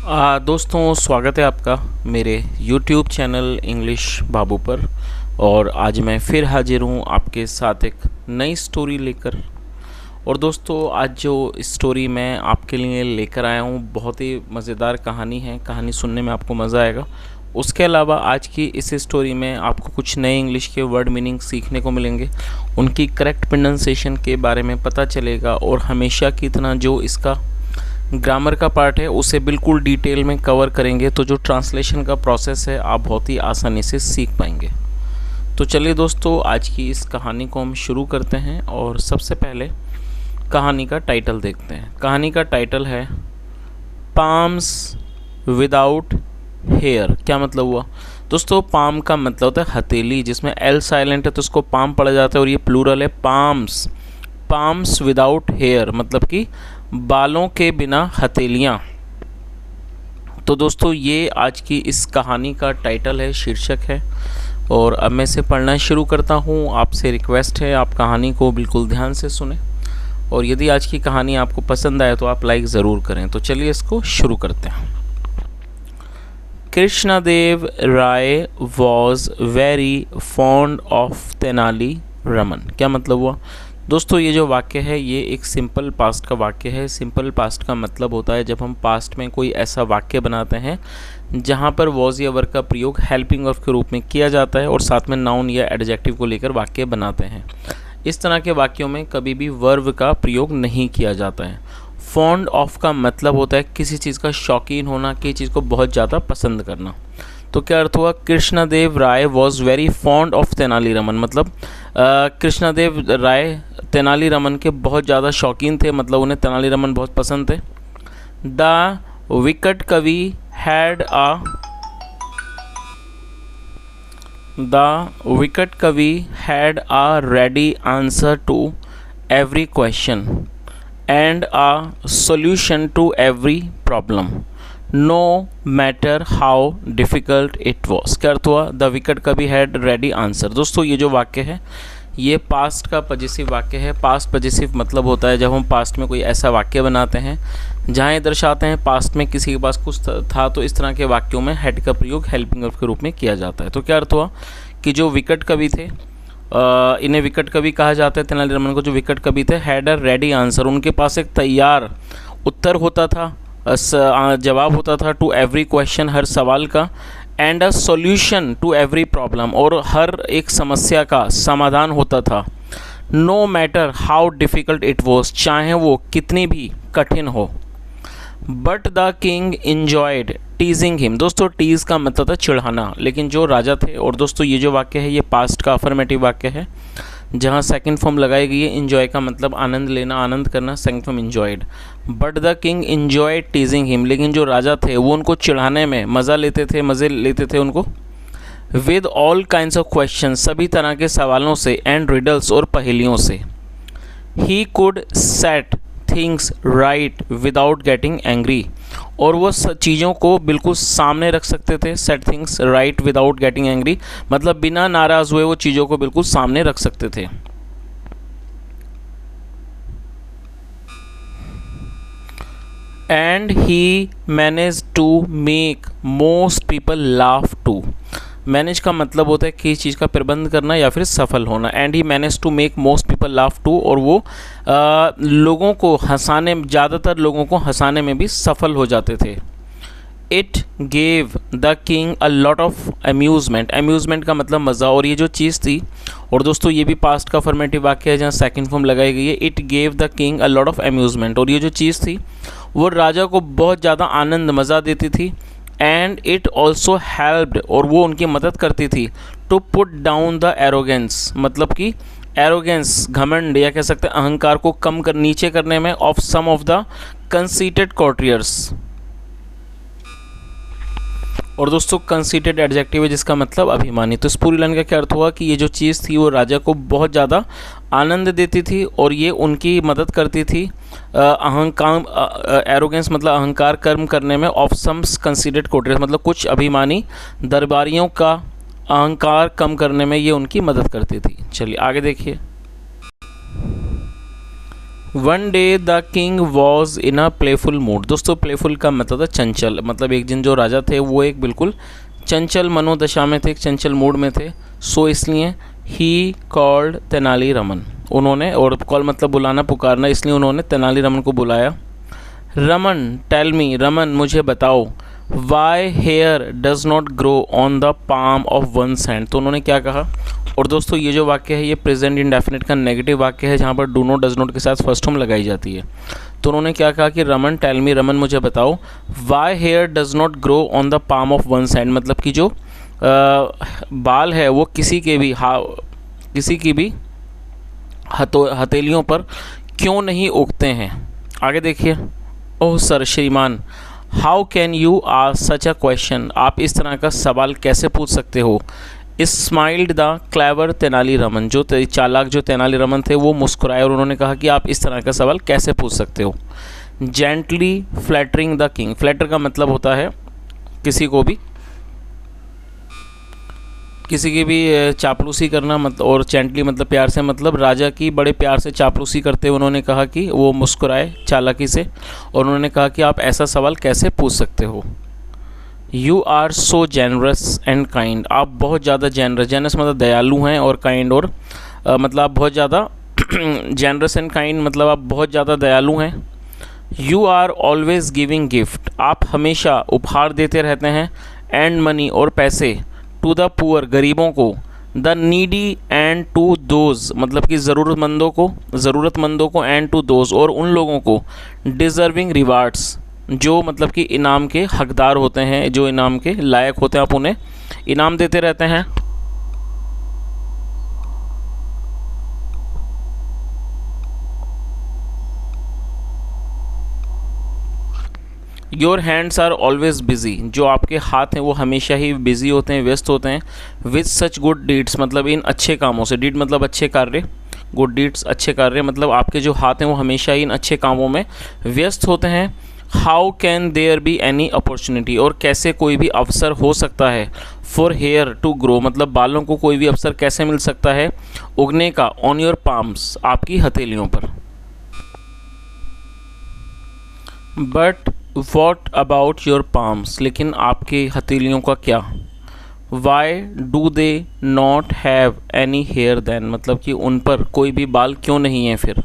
दोस्तों, स्वागत है आपका मेरे YouTube चैनल इंग्लिश बाबू पर। और आज मैं फिर हाजिर हूँ आपके साथ एक नई स्टोरी लेकर। और दोस्तों, आज जो स्टोरी मैं आपके लिए लेकर आया हूँ बहुत ही मज़ेदार कहानी है। कहानी सुनने में आपको मज़ा आएगा। उसके अलावा आज की इस स्टोरी में आपको कुछ नए इंग्लिश के वर्ड मीनिंग सीखने को मिलेंगे, उनकी करेक्ट प्रोनाउंसिएशन के बारे में पता चलेगा। और हमेशा की तरह जो इसका ग्रामर का पार्ट है उसे बिल्कुल डिटेल में कवर करेंगे, तो जो ट्रांसलेशन का प्रोसेस है आप बहुत ही आसानी से सीख पाएंगे। तो चलिए दोस्तों, आज की इस कहानी को हम शुरू करते हैं। और सबसे पहले कहानी का टाइटल देखते हैं। कहानी का टाइटल है पाम्स विदाउट हेयर। क्या मतलब हुआ दोस्तों? पाम का मतलब होता है हथेली, जिसमें एल साइलेंट है तो उसको पाम पढ़ा जाता है, और ये प्लूरल है पाम्स। पाम्स विदाउट हेयर मतलब कि बालों के बिना हथेलियाँ। तो दोस्तों, ये आज की इस कहानी का टाइटल है, शीर्षक है। और अब मैं इसे पढ़ना शुरू करता हूँ। आपसे रिक्वेस्ट है आप कहानी को बिल्कुल ध्यान से सुने, और यदि आज की कहानी आपको पसंद आए तो आप लाइक ज़रूर करें। तो चलिए इसको शुरू करते हैं। Krishnadeva Raya was very fond of Tenali Raman. क्या मतलब हुआ दोस्तों? ये जो वाक्य है ये एक सिंपल पास्ट का वाक्य है। सिंपल पास्ट का मतलब होता है जब हम पास्ट में कोई ऐसा वाक्य बनाते हैं जहाँ पर वॉज या वर्ब का प्रयोग हेल्पिंग ऑफ के रूप में किया जाता है और साथ में नाउन या एडजेक्टिव को लेकर वाक्य बनाते हैं। इस तरह के वाक्यों में कभी भी वर्ब का प्रयोग नहीं किया जाता है। फॉन्ड ऑफ का मतलब होता है किसी चीज़ का शौकीन होना, किसी चीज़ को बहुत ज़्यादा पसंद करना। तो क्या अर्थ हुआ? Krishnadeva Raya was very fond of Tenali Raman, मतलब कृष्णदेव राय तेनाली रमन के बहुत ज़्यादा शौकीन थे, मतलब उन्हें तेनाली रमन बहुत पसंद थे। द विकट कवि had a ready answer to every question and a solution to every problem, no matter how difficult it was। क्या अर्थ हुआ? द विकट कवि हैड रेडी आंसर। दोस्तों, ये जो वाक्य है ये पास्ट का पॉजिटिव वाक्य है। पास्ट पॉजिटिव मतलब होता है जब हम पास्ट में कोई ऐसा वाक्य बनाते हैं जहाँ ये दर्शाते हैं पास्ट में किसी के पास कुछ था, तो इस तरह के वाक्यों में हैड का प्रयोग हेल्पिंग वर्ब के रूप में किया जाता है। तो क्या अर्थ हुआ कि जो विकट कवि थे, इन्हें विकट कवि कहा जाता है, तेनाली रामन को जो विकट कवि थे, हैड अ रेडी आंसर, उनके पास एक तैयार उत्तर होता था, जवाब होता था, टू एवरी क्वेश्चन, हर सवाल का, and a solution to every problem, और हर एक समस्या का समाधान होता था। No matter how difficult it was, चाहे वो कितनी भी कठिन हो। But the king enjoyed teasing him. दोस्तों, टीज का मतलब था चिढ़ाना, लेकिन जो राजा थे, और दोस्तों ये जो वाक्य है ये पास्ट का अफर्मेटिव वाक्य है जहाँ सेकंड फॉर्म लगाई गई है। इंजॉय का मतलब आनंद लेना, आनंद करना, second form enjoyed. But the king enjoyed teasing him, लेकिन जो राजा थे वो उनको चिढ़ाने में मज़े लेते थे उनको। With all kinds of question, सभी तरह के सवालों से, एंड रिडल्स, और पहेलियों से। He could set things right without getting angry, और वो चीज़ों को बिल्कुल सामने रख सकते थे। Set things right without getting angry मतलब बिना नाराज़ हुए वो चीज़ों को बिल्कुल सामने रख सकते थे। And he manage to make most people laugh too. Manage का मतलब होता है किसी चीज़ का प्रबंध करना या फिर सफल होना। And he manage to make most people laugh too, और वो लोगों को हंसाने, ज़्यादातर लोगों को हंसाने में भी सफल हो जाते थे। It gave the king a lot of amusement. Amusement का मतलब मज़ा, और ये जो चीज़ थी, और दोस्तों ये भी पास्ट का फॉर्मेटिव वाक्य है जहाँ सेकंड फॉर्म लगाई गई है। It gave the king a lot of amusement, और ये जो चीज़ थी वो राजा को बहुत ज़्यादा आनंद, मज़ा देती थी। एंड इट ऑल्सो हेल्प्ड, और वो उनकी मदद करती थी, to put down the arrogance, मतलब कि एरोगेंस, घमंड, या कह सकते हैं अहंकार को कम कर, नीचे करने में, of some of the conceited courtiers. और दोस्तों कंसीटेड एडजेक्टिव है जिसका मतलब अभिमानी। तो इस पूरी लाइन का क्या अर्थ हुआ कि ये जो चीज़ थी वो राजा को बहुत ज़्यादा आनंद देती थी और ये उनकी मदद करती थी अहंकार, एरोगेंस मतलब अहंकार कर्म करने में, ऑफ सम्स कंसीडेड कोटेज मतलब कुछ अभिमानी दरबारियों का अहंकार कम करने में ये उनकी मदद करती थी। चलिए आगे देखिए। One day the king was in a playful mood. दोस्तों प्लेफुल का मतलब था चंचल, मतलब एक दिन जो राजा थे वो एक बिल्कुल चंचल मनोदशा में थे, एक चंचल मूड में थे। सो इसलिए ही कॉल्ड तेनाली रमन, उन्होंने, और कॉल मतलब बुलाना पुकारना, इसलिए उन्होंने तेनाली रमन को बुलाया। रमन टेल मी, रमन मुझे बताओ, why hair does not grow on the palm of one's hand. तो उन्होंने क्या कहा, और दोस्तों ये जो वाक्य है ये प्रेजेंट इंडेफिनिट का नेगेटिव वाक्य है जहाँ पर डू नॉट डज नॉट के साथ फर्स्ट फॉर्म लगाई जाती है। तो उन्होंने क्या कहा कि रमन टेल मी, रमन मुझे बताओ, why hair does not grow on the palm of one's hand, मतलब कि जो बाल है वो किसी की भी हथेलियों पर क्यों नहीं उगते हैं। आगे देखिए, ओह सर श्रीमान, how can ask such a question, आप इस तरह का सवाल कैसे पूछ सकते हो। Smiled the clever Tenali Raman, जो चालाक जो तेनाली रमन थे वो मुस्कुराए और उन्होंने कहा कि आप इस तरह का सवाल कैसे पूछ सकते हो। Gently flattering the king, flatter का मतलब होता है किसी की भी चापलूसी करना, मतलब, और जेंटली मतलब प्यार से, मतलब राजा की बड़े प्यार से चापलूसी करते हुए उन्होंने कहा कि वो मुस्कुराए चालाकी से, और उन्होंने कहा कि आप ऐसा सवाल कैसे पूछ सकते हो। You are so generous and kind, आप बहुत ज़्यादा जेनरस मतलब दयालु हैं, और काइंड और मतलब आप बहुत ज़्यादा जेनरस एंड काइंड मतलब आप बहुत ज़्यादा दयालु हैं। You are always giving gift, आप हमेशा उपहार देते रहते हैं, एंड मनी और पैसे, टू द पुअर गरीबों को, the needy and to those मतलब कि ज़रूरतमंदों को, एंड टू दोज और उन लोगों को, डिज़र्विंग रिवार्ड्स जो मतलब कि इनाम के हकदार होते हैं, जो इनाम के लायक होते हैं, आप उन्हें इनाम देते रहते हैं। Your hands are always busy, जो आपके हाथ हैं वो हमेशा ही बिजी होते हैं, व्यस्त होते हैं। विथ सच गुड डीड्स मतलब इन अच्छे कामों से, डीड मतलब अच्छे कार्य, गुड डीड्स अच्छे कार्य, मतलब आपके जो हाथ हैं वो हमेशा ही इन अच्छे कामों में व्यस्त होते हैं। How can there be any opportunity, और कैसे कोई भी अवसर हो सकता है, फॉर हेयर टू ग्रो मतलब बालों को कोई भी अवसर कैसे मिल सकता है उगने का, ऑन योर पाम्स आपकी हथेलियों पर। But what about your palms, लेकिन आपकी हथेलियों का क्या। Why do they not have any hair then मतलब कि उन पर कोई भी बाल क्यों नहीं है फिर।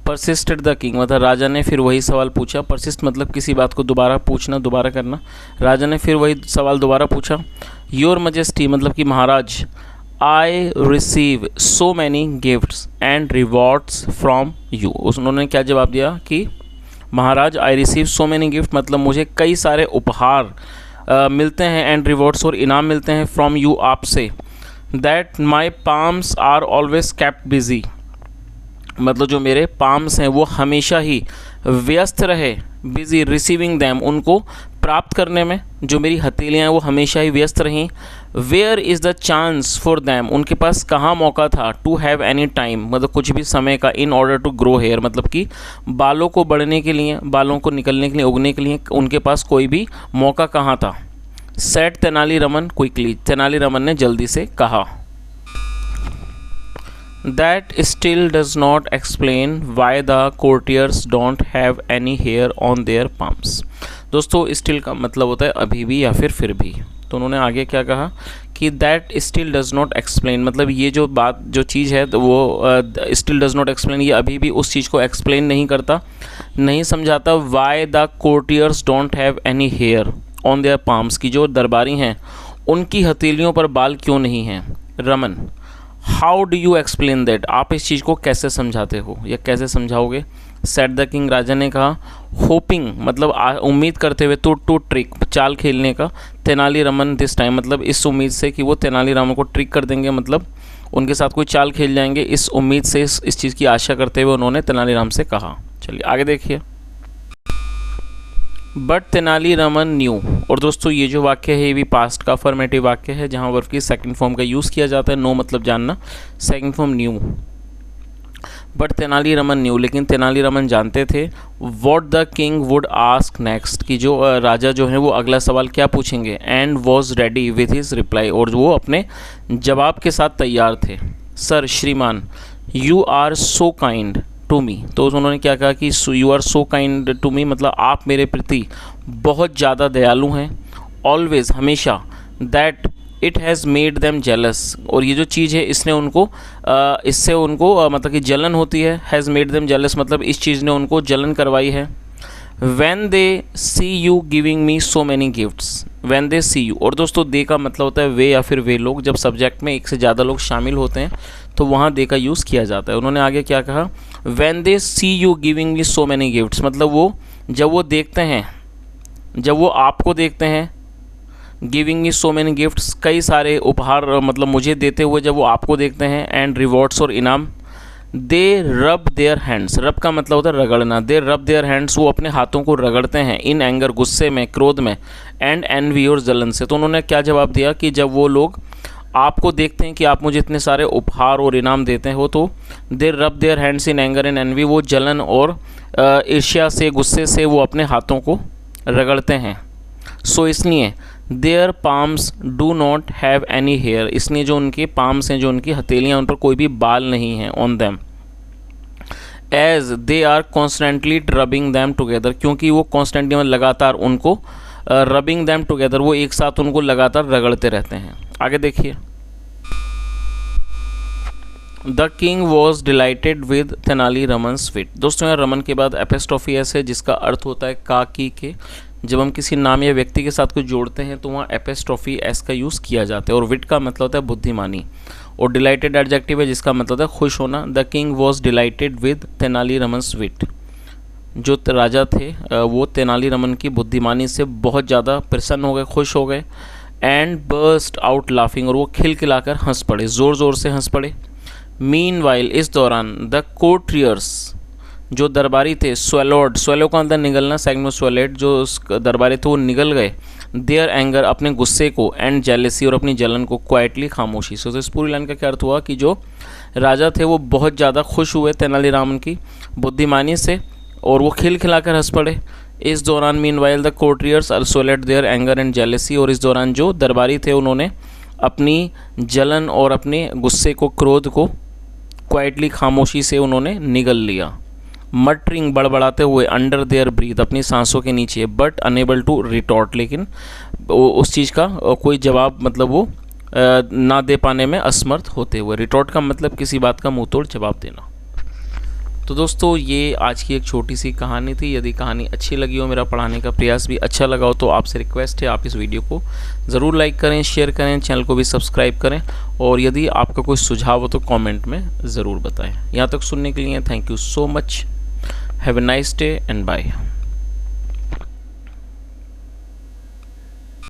परसिस्टेड द किंग मतलब राजा ने फिर वही सवाल पूछा। परसिस्ट मतलब किसी बात को दोबारा पूछना, दोबारा करना। राजा ने फिर वही सवाल दोबारा पूछा। योर मजेस्टी मतलब कि महाराज, I receive so many gifts and rewards from you. उन्होंने क्या जवाब दिया कि महाराज I receive so many gift मतलब मुझे कई सारे उपहार मिलते हैं, एंड रिवॉर्ड्स और इनाम मिलते हैं, फ्रॉम यू आपसे। That my palms are always kept busy मतलब जो मेरे पाम्स हैं वो हमेशा ही व्यस्त रहे, बिजी रिसीविंग दैम उनको प्राप्त करने में, जो मेरी हथेलियाँ हैं वो हमेशा ही व्यस्त रहीं। Where is the chance for them उनके पास कहाँ मौका था, टू हैव एनी टाइम मतलब कुछ भी समय का, in order to grow hair मतलब कि बालों को बढ़ने के लिए, बालों को निकलने के लिए, उगने के लिए उनके पास कोई भी मौका कहाँ था। सेड तेनाली रमन क्विकली तेनाली रमन ने जल्दी से कहा। That still does not explain why the courtiers don't have any hair on their palms। दोस्तों still का मतलब होता है अभी भी या फिर भी। तो उन्होंने आगे क्या कहा कि that still does not explain मतलब ये जो बात जो चीज़ है तो वो still does not explain ये अभी भी उस चीज़ को explain नहीं करता, नहीं समझाता। why the courtiers don't have any hair on their palms की जो दरबारी हैं उनकी हथेलियों पर बाल क्यों नहीं हैं। Raman, how do you explain that आप इस चीज़ को कैसे समझाते हो या कैसे समझाओगे। सेट द किंग राजा ने कहा। होपिंग मतलब उम्मीद करते हुए, टू ट्रिक चाल खेलने का। तेनाली रमन दिस टाइम मतलब इस उम्मीद से कि वो तेनाली रामन को ट्रिक कर देंगे, मतलब उनके साथ कोई चाल खेल जाएंगे, इस उम्मीद से इस चीज़ की आशा करते हुए उन्होंने तेनालीराम से कहा। चलिए आगे देखिए। बट तेनाली रमन न्यू, और दोस्तों ये जो वाक्य है ये भी पास्ट का अफर्मेटिव वाक्य है जहाँ वर्ब की सेकंड फॉर्म का यूज़ किया जाता है। नो मतलब जानना, second form new. But Tenali Raman new लेकिन तेनाली रमन जानते थे। What the king would ask next कि जो राजा जो है वो अगला सवाल क्या पूछेंगे। And was ready with his reply और वो अपने जवाब के साथ तैयार थे। सर श्रीमान, you are so kind to me. तो उन्होंने क्या कहा कि you are so kind to me, मतलब आप मेरे प्रति बहुत ज़्यादा दयालु हैं, ऑलवेज हमेशा, that it has made them jealous, और ये जो चीज़ है इसने उनको इससे उनको मतलब कि जलन होती है, हैज़ मेड देम जेलस मतलब इस चीज़ ने उनको जलन करवाई है। When they see you giving me so many gifts, when they see you, और दोस्तों दे का मतलब होता है वे या फिर वे लोग, जब सब्जेक्ट में एक से ज़्यादा लोग शामिल होते हैं तो वहाँ दे का यूज़ किया जाता है। उन्होंने आगे क्या कहा, when they see you giving me so many gifts, मतलब वो जब वो देखते हैं, जब वो आपको देखते हैं, गिविंग मी सो मैनी गिफ्ट्स, कई सारे उपहार मतलब मुझे देते हुए जब वो आपको देखते हैं, एंड रिवॉर्ड्स और इनाम, दे रब देयर हैंड्स, रब का मतलब होता है रगड़ना, दे रब देयर हैंड्स, वो अपने हाथों को रगड़ते हैं, इन एंगर गुस्से में, क्रोध में, एंड एनवी और जलन से। तो उन्होंने क्या जवाब दिया कि जब वो लोग आपको देखते हैं कि आप मुझे इतने सारे उपहार और इनाम देते हो, तो they rub their hands in anger and envy, वो जलन और ईर्ष्या से, गुस्से से वो अपने हाथों को रगड़ते हैं। सो इसलिए their palms do not have any hair, इसलिए जो उनके पाम्स हैं, जो उनकी हथेलियाँ, उन पर कोई भी बाल नहीं हैं, on them, as they are constantly rubbing them together, क्योंकि वो कॉन्स्टेंटली लगातार उनको रबिंग दैम टुगेदर, वो एक साथ उनको लगातार रगड़ते रहते हैं। आगे देखिए, the king was delighted with Tenali Raman wit. दोस्तों यहाँ रमन के बाद एपिस्ट्रोफी एस है, जिसका अर्थ होता है का, की, के। जब हम किसी नाम या व्यक्ति के साथ कुछ जोड़ते हैं तो वहाँ एपिस्ट्रोफी एस का यूज़ किया जाता है। और विट का मतलब होता है बुद्धिमानी, और डिलाइटेड एडजेक्टिव है जिसका मतलब होता है खुश होना। The king was delighted with Tenali Raman wit, जो राजा थे वो तेनाली रमन की बुद्धिमानी से बहुत ज़्यादा प्रसन्न हो गए, खुश हो गए। एंड बर्स्ट आउट लाफिंग, और वो खिलखिलाकर हंस पड़े, ज़ोर ज़ोर से हंस पड़े। मीनवाइल, इस दौरान, द कोर्टियर्स, जो दरबारी थे, स्वेलोड, स्वेलो का अंदर निगलना, सेगनो स्वेलेड, जो दरबारी थे वो निगल गए, देयर एंगर, अपने गुस्से को, एंड जेलेसी, और अपनी जलन को, क्वाइटली, खामोशी से। तो इस पूरी लाइन का क्या अर्थ हुआ कि जो राजा थे वो बहुत ज़्यादा खुश हुए तेनालीरामन की बुद्धिमानी से, और वो खिलखिलाकर हंस पड़े। इस दौरान meanwhile the courtiers swallowed their anger and jealousy, और इस दौरान जो दरबारी थे उन्होंने अपनी जलन और अपने गुस्से को, क्रोध को, क्वाइटली, खामोशी से उन्होंने निगल लिया। मटरिंग, बड़बड़ाते हुए, अंडर देयर ब्रीथ, अपनी सांसों के नीचे, बट अनेबल टू रिटॉर्ट, लेकिन उस चीज़ का कोई जवाब मतलब वो ना दे पाने में असमर्थ होते हुए। रिटॉर्ट का मतलब किसी बात का मुंह तोड़ जवाब देना। तो दोस्तों ये आज की एक छोटी सी कहानी थी। यदि कहानी अच्छी लगी हो, मेरा पढ़ाने का प्रयास भी अच्छा लगा हो, तो आपसे रिक्वेस्ट है आप इस वीडियो को ज़रूर लाइक करें, शेयर करें, चैनल को भी सब्सक्राइब करें, और यदि आपका कोई सुझाव हो तो कमेंट में ज़रूर बताएं। यहाँ तक सुनने के लिए thank you so much. Have a nice day and bye.